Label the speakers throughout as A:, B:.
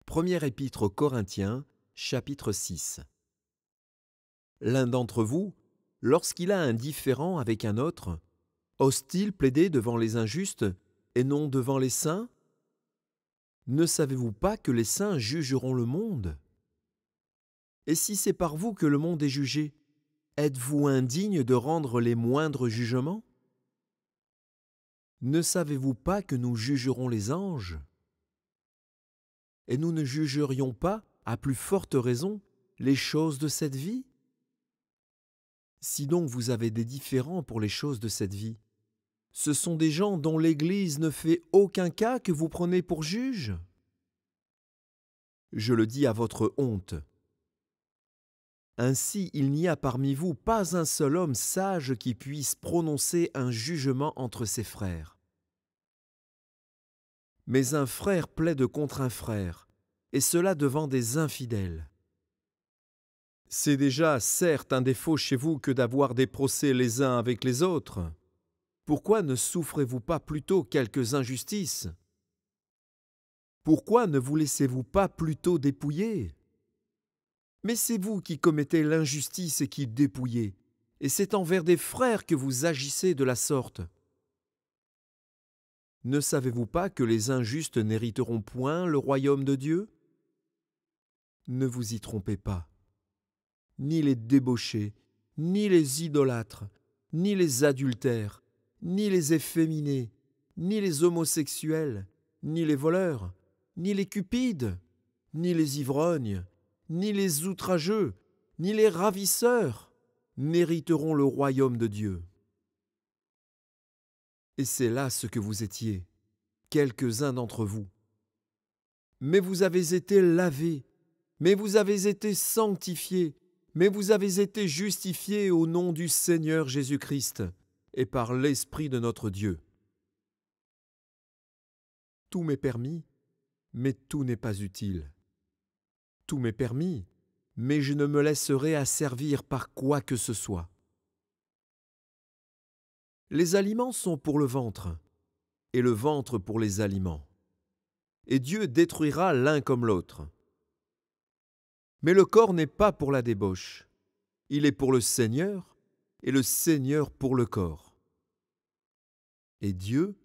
A: Première épître aux Corinthiens, chapitre 6. L'un d'entre vous, lorsqu'il a un différend avec un autre, ose-t-il plaider devant les injustes et non devant les saints? Ne savez-vous pas que les saints jugeront le monde? Et si c'est par vous que le monde est jugé, êtes-vous indigne de rendre les moindres jugements? Ne savez-vous pas que nous jugerons les anges? Et nous ne jugerions pas, à plus forte raison, les choses de cette vie? Si donc vous avez des différends pour les choses de cette vie, ce sont des gens dont l'Église ne fait aucun cas que vous prenez pour juges? Je le dis à votre honte. Ainsi, il n'y a parmi vous pas un seul homme sage qui puisse prononcer un jugement entre ses frères. Mais un frère plaide contre un frère, et cela devant des infidèles. C'est déjà, certes, un défaut chez vous que d'avoir des procès les uns avec les autres. Pourquoi ne souffrez-vous pas plutôt quelques injustices? Pourquoi ne vous laissez-vous pas plutôt dépouiller? Mais c'est vous qui commettez l'injustice et qui dépouillez, et c'est envers des frères que vous agissez de la sorte. Ne savez-vous pas que les injustes n'hériteront point le royaume de Dieu? Ne vous y trompez pas. Ni les débauchés, ni les idolâtres, ni les adultères, ni les efféminés, ni les homosexuels, ni les voleurs, ni les cupides, ni les ivrognes, ni les outrageux, ni les ravisseurs n'hériteront le royaume de Dieu. Et c'est là ce que vous étiez, quelques-uns d'entre vous. Mais vous avez été lavés, mais vous avez été sanctifiés, mais vous avez été justifiés au nom du Seigneur Jésus-Christ et par l'Esprit de notre Dieu. Tout m'est permis, mais tout n'est pas utile. Tout m'est permis, mais je ne me laisserai asservir par quoi que ce soit. Les aliments sont pour le ventre, et le ventre pour les aliments. Et Dieu détruira l'un comme l'autre. Mais le corps n'est pas pour la débauche, il est pour le Seigneur, et le Seigneur pour le corps. Et Dieu,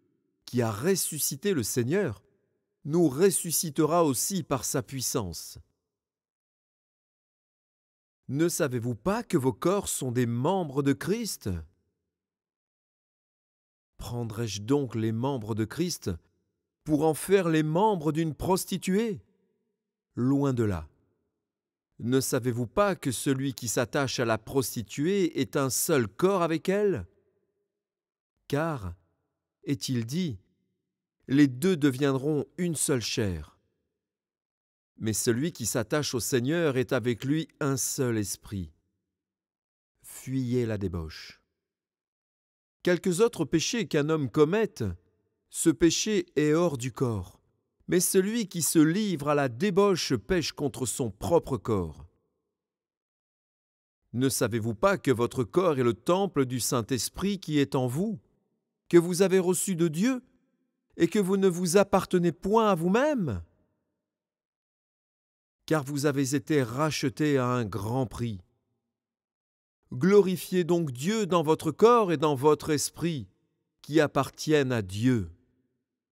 A: qui a ressuscité le Seigneur, nous ressuscitera aussi par sa puissance. Ne savez-vous pas que vos corps sont des membres de Christ? Prendrais-je donc les membres de Christ pour en faire les membres d'une prostituée? Loin de là. Ne savez-vous pas que celui qui s'attache à la prostituée est un seul corps avec elle? Car, est-il dit, les deux deviendront une seule chair. Mais celui qui s'attache au Seigneur est avec lui un seul esprit. Fuyez la débauche. Quelques autres péchés qu'un homme commette, ce péché est hors du corps. Mais celui qui se livre à la débauche pêche contre son propre corps. Ne savez-vous pas que votre corps est le temple du Saint-Esprit qui est en vous, que vous avez reçu de Dieu, et que vous ne vous appartenez point à vous-même? Car vous avez été rachetés à un grand prix. Glorifiez donc Dieu dans votre corps et dans votre esprit, qui appartiennent à Dieu.